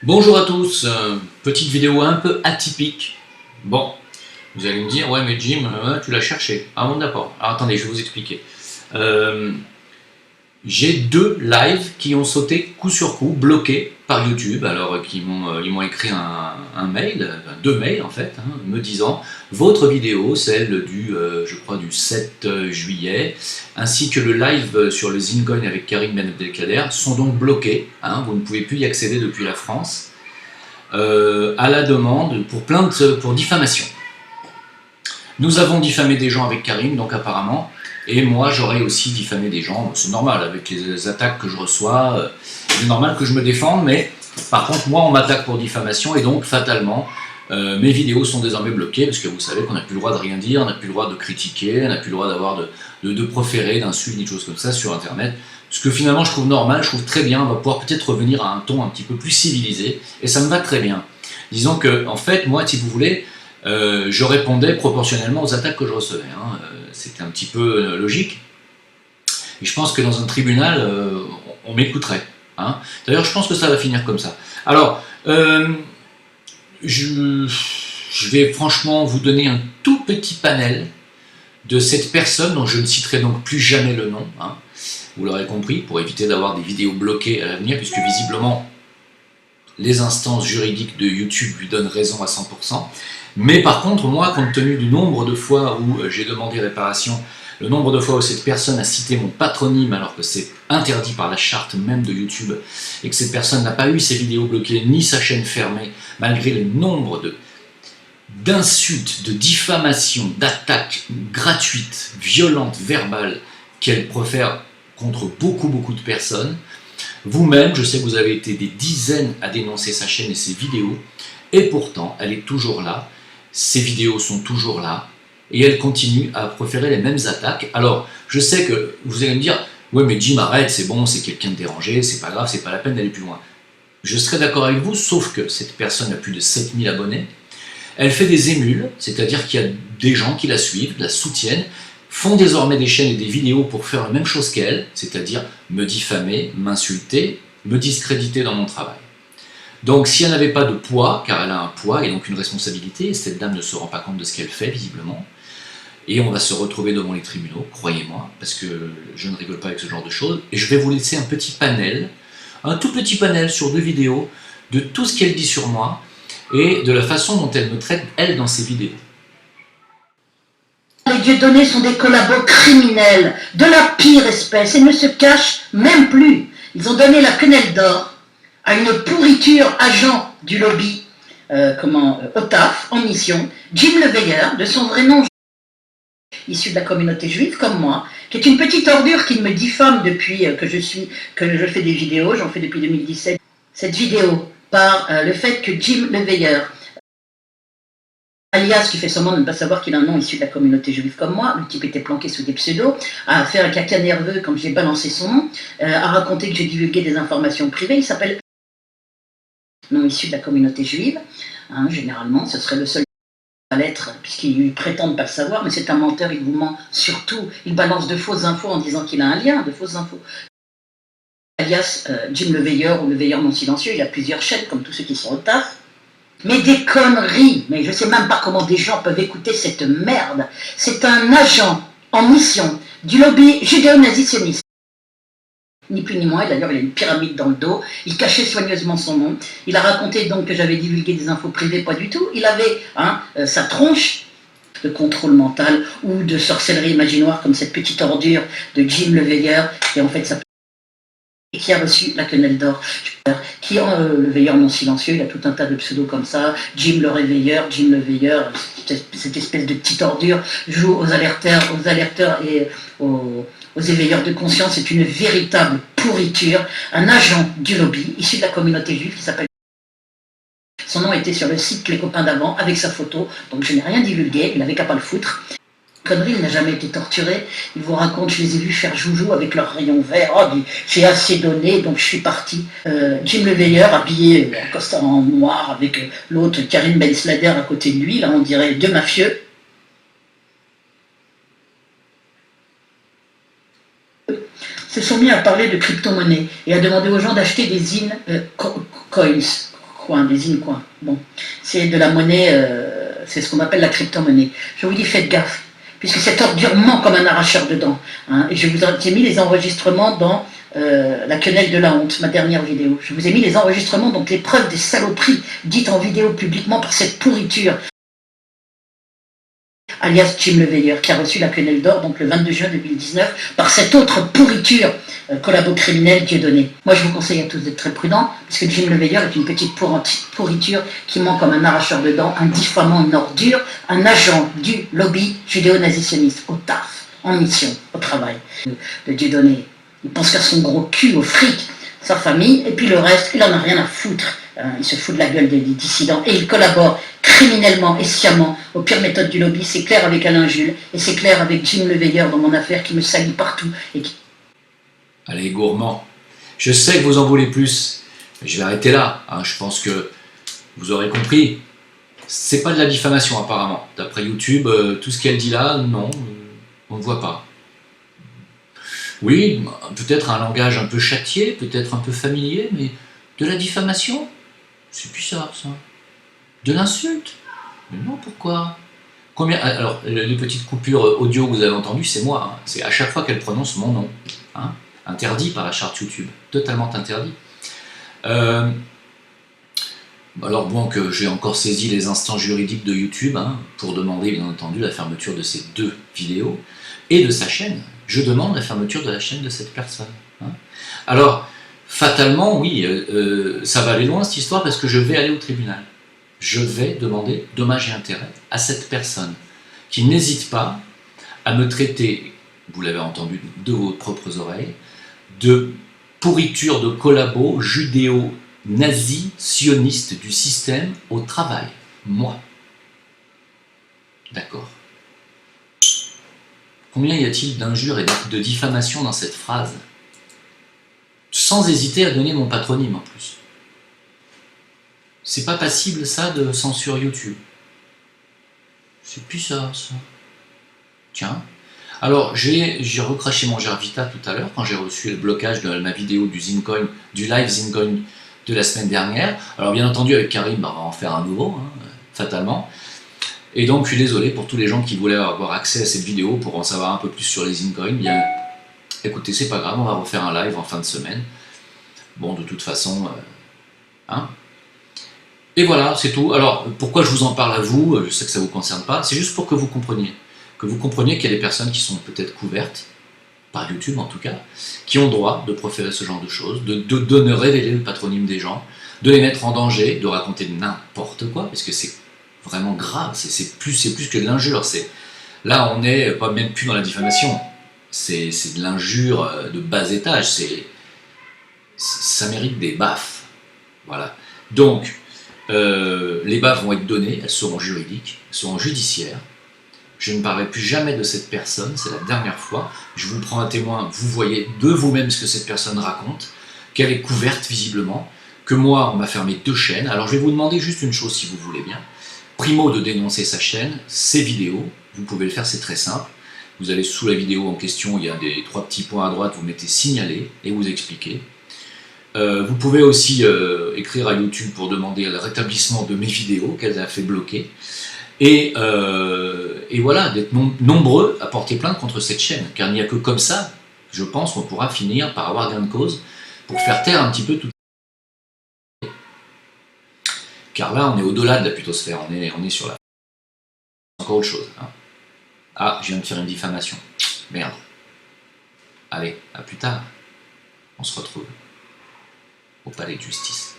Bonjour à tous, petite vidéo un peu atypique. Bon, vous allez me dire, ouais mais Jim, tu l'as cherché. Ah bon d'accord, alors attendez, je vais vous expliquer. J'ai deux lives qui ont sauté coup sur coup, bloqués par YouTube, alors ils m'ont écrit un mail, deux mails en fait, me disant votre vidéo, celle du, je crois du 7 juillet, ainsi que le live sur le Zincoin avec Karim Ben Abdelkader sont donc bloqués, vous ne pouvez plus y accéder depuis la France, à la demande pour plainte pour diffamation. Nous avons diffamé des gens avec Karim, donc apparemment, et moi j'aurais aussi diffamé des gens, c'est normal, avec les attaques que je reçois, c'est normal que je me défende, mais par contre moi on m'attaque pour diffamation, et donc fatalement, mes vidéos sont désormais bloquées, parce que vous savez qu'on n'a plus le droit de rien dire, on n'a plus le droit de critiquer, on n'a plus le droit d'avoir de proférer, d'insultes, ni de choses comme ça sur internet, ce que finalement je trouve normal, je trouve très bien, on va pouvoir peut-être revenir à un ton un petit peu plus civilisé, et ça me va très bien. Disons que, en fait, moi, si vous voulez, je répondais proportionnellement aux attaques que je recevais. C'était un petit peu logique. Et je pense que dans un tribunal, on m'écouterait. D'ailleurs, je pense que ça va finir comme ça. Alors, je vais franchement vous donner un tout petit panel de cette personne dont je ne citerai donc plus jamais le nom. Vous l'aurez compris, pour éviter d'avoir des vidéos bloquées à l'avenir, puisque visiblement, les instances juridiques de YouTube lui donnent raison à 100%. Mais par contre, moi, compte tenu du nombre de fois où j'ai demandé réparation, le nombre de fois où cette personne a cité mon patronyme alors que c'est interdit par la charte même de YouTube et que cette personne n'a pas eu ses vidéos bloquées ni sa chaîne fermée, malgré le nombre d'insultes, de diffamations, d'attaques gratuites, violentes, verbales qu'elle profère contre beaucoup de personnes. Vous-même, je sais que vous avez été des dizaines à dénoncer sa chaîne et ses vidéos, et pourtant, elle est toujours là, ses vidéos sont toujours là, et elle continue à proférer les mêmes attaques. Alors, je sais que vous allez me dire, ouais mais Jim arrête, c'est bon, c'est quelqu'un de dérangé, c'est pas grave, c'est pas la peine d'aller plus loin. Je serai d'accord avec vous, sauf que cette personne a plus de 7000 abonnés, elle fait des émules, c'est-à-dire qu'il y a des gens qui la suivent, la soutiennent, font désormais des chaînes et des vidéos pour faire la même chose qu'elle, c'est-à-dire me diffamer, m'insulter, me discréditer dans mon travail. Donc si elle n'avait pas de poids, car elle a un poids et donc une responsabilité, et cette dame ne se rend pas compte de ce qu'elle fait visiblement, et on va se retrouver devant les tribunaux, croyez-moi, parce que je ne rigole pas avec ce genre de choses, et je vais vous laisser un petit panel, un tout petit panel sur deux vidéos, de tout ce qu'elle dit sur moi, et de la façon dont elle me traite, elle, dans ses vidéos. Les Dieudonné sont des collabos criminels, de la pire espèce, et ne se cachent même plus. Ils ont donné la quenelle d'or à une pourriture agent du lobby, OTAF, en mission, Jim Leveilleur, de son vrai nom, issu de la communauté juive, comme moi, qui est une petite ordure qui me diffame depuis que je fais des vidéos, j'en fais depuis 2017. Cette vidéo, par le fait que Jim Leveilleur, alias qui fait semblant de ne pas savoir qu'il a un nom issu de la communauté juive comme moi, le type était planqué sous des pseudos, a fait un caca nerveux quand j'ai balancé son nom, a raconté que j'ai divulgué des informations privées, il s'appelle nom issu de la communauté juive, généralement ce serait le seul à l'être, puisqu'il prétend ne pas le savoir, mais c'est un menteur, il vous ment surtout, il balance de fausses infos en disant qu'il a un lien, de fausses infos. Alias Jim Leveilleur ou le Veilleur non silencieux, il a plusieurs chaînes comme tous ceux qui sont au taf. Mais des conneries, mais je ne sais même pas comment des gens peuvent écouter cette merde. C'est un agent en mission du lobby judéo-nazi-sioniste. Ni plus ni moins, d'ailleurs il a une pyramide dans le dos, il cachait soigneusement son nom, il a raconté donc que j'avais divulgué des infos privées, pas du tout, il avait sa tronche de contrôle mental ou de sorcellerie imaginaire comme cette petite ordure de Jim Leveilleur, et en fait ça et qui a reçu la quenelle d'or, qui le veilleur non silencieux, il a tout un tas de pseudos comme ça, Jim le réveilleur, Jim le veilleur, cette espèce de petite ordure, joue aux alerteurs et aux éveilleurs de conscience, c'est une véritable pourriture, un agent du lobby, issu de la communauté juive, qui s'appelle... Son nom était sur le site Les Copains d'avant, avec sa photo, donc je n'ai rien divulgué, il n'avait qu'à pas le foutre. Connerie, il n'a jamais été torturé. Il vous raconte, je les ai vus faire joujou avec leurs rayons verts. Oh, j'ai assez donné, donc je suis parti. Jim Leveilleur, habillé en costard en noir, avec l'autre Karim Ben Slader à côté de lui, là on dirait deux mafieux. Se sont mis à parler de crypto-monnaie et à demander aux gens d'acheter des coins, coins, des in-coins. Bon, c'est de la monnaie, c'est ce qu'on appelle la crypto-monnaie. Je vous dis, faites gaffe, puisque cette ordure ment comme un arracheur de dents. Hein, et j'ai mis les enregistrements dans la quenelle de la honte, ma dernière vidéo. Je vous ai mis les enregistrements, donc les preuves des saloperies dites en vidéo publiquement par cette pourriture, alias Jim Le Veilleur, qui a reçu la quenelle d'or donc le 22 juin 2019 par cette autre pourriture, collabo criminel Dieudonné. Moi je vous conseille à tous d'être très prudents, puisque Jim Le Veilleur est une petite pourriture qui ment comme un arracheur de dents, un diffamant, une ordure, un agent du lobby judéo-nazitionniste, au taf, en mission, au travail de Dieudonné. Il pense qu'à son gros cul, au fric, sa famille, et puis le reste, il en a rien à foutre. Il se fout de la gueule des dissidents et il collabore criminellement et sciemment aux pires méthodes du lobby. C'est clair avec Alain Jules et c'est clair avec Jim Le Veilleur dans mon affaire qui me salit partout. Allez, gourmand, je sais que vous en voulez plus, mais je vais arrêter là. Hein. Je pense que vous aurez compris. C'est pas de la diffamation apparemment. D'après YouTube, tout ce qu'elle dit là, non, on ne voit pas. Oui, peut-être un langage un peu châtié, peut-être un peu familier, mais de la diffamation, c'est bizarre ça. De l'insulte, mais non, pourquoi? Combien? Alors, les petites coupures audio que vous avez entendues, c'est moi. Hein. C'est à chaque fois qu'elle prononce mon nom. Hein. Interdit par la charte YouTube, totalement interdit. Alors bon, que j'ai encore saisi les instances juridiques de YouTube hein, pour demander bien entendu la fermeture de ces 2 vidéos et de sa chaîne. Je demande la fermeture de la chaîne de cette personne. Hein. Alors, fatalement, oui, ça va aller loin cette histoire parce que je vais aller au tribunal. Je vais demander dommages et intérêts à cette personne qui n'hésite pas à me traiter, vous l'avez entendu de vos propres oreilles, de pourriture de collabo judéo-nazi sioniste du système au travail. Moi. D'accord. Combien y a-t-il d'injures et de diffamation dans cette phrase? Sans hésiter à donner mon patronyme en plus. C'est pas passible ça de censure YouTube. C'est plus ça. Tiens. Alors j'ai recraché mon Gervita tout à l'heure quand j'ai reçu le blocage de ma vidéo du Zincoin, du live Zincoin de la semaine dernière. Alors bien entendu avec Karim, on va en faire un nouveau, hein, fatalement. Et donc je suis désolé pour tous les gens qui voulaient avoir accès à cette vidéo pour en savoir un peu plus sur les Zincoin. Bien, écoutez, c'est pas grave, on va refaire un live en fin de semaine. Bon, de toute façon, hein. Et voilà, c'est tout. Alors, pourquoi je vous en parle à vous? Je sais que ça ne vous concerne pas. C'est juste pour que vous compreniez. Que vous compreniez qu'il y a des personnes qui sont peut-être couvertes, par YouTube en tout cas, qui ont le droit de proférer ce genre de choses, de ne révéler le patronyme des gens, de les mettre en danger, de raconter n'importe quoi, parce que c'est vraiment grave, c'est plus que de l'injure. Là, on n'est pas même plus dans la diffamation. C'est de l'injure de bas étage. Ça mérite des baffes. Voilà. Donc, les baffes vont être données, elles seront juridiques, elles seront judiciaires. Je ne parlerai plus jamais de cette personne, c'est la dernière fois. Je vous prends un témoin, vous voyez de vous-même ce que cette personne raconte, qu'elle est couverte visiblement, que moi, on m'a fermé 2 chaînes. Alors je vais vous demander juste une chose si vous voulez bien. Primo de dénoncer sa chaîne, ses vidéos, vous pouvez le faire, c'est très simple. Vous allez sous la vidéo en question, il y a 3 petits points à droite, vous mettez signaler et vous expliquez. Vous pouvez aussi écrire à YouTube pour demander le rétablissement de mes vidéos qu'elle a fait bloquer. Et voilà, d'être nombreux à porter plainte contre cette chaîne. Car il n'y a que comme ça, je pense, qu'on pourra finir par avoir gain de cause pour faire taire un petit peu tout. Car là, on est au-delà de la putosphère, on est sur la... Encore autre chose. Hein. Ah, je viens de faire une diffamation. Merde. Allez, à plus tard. On se retrouve au palais de justice.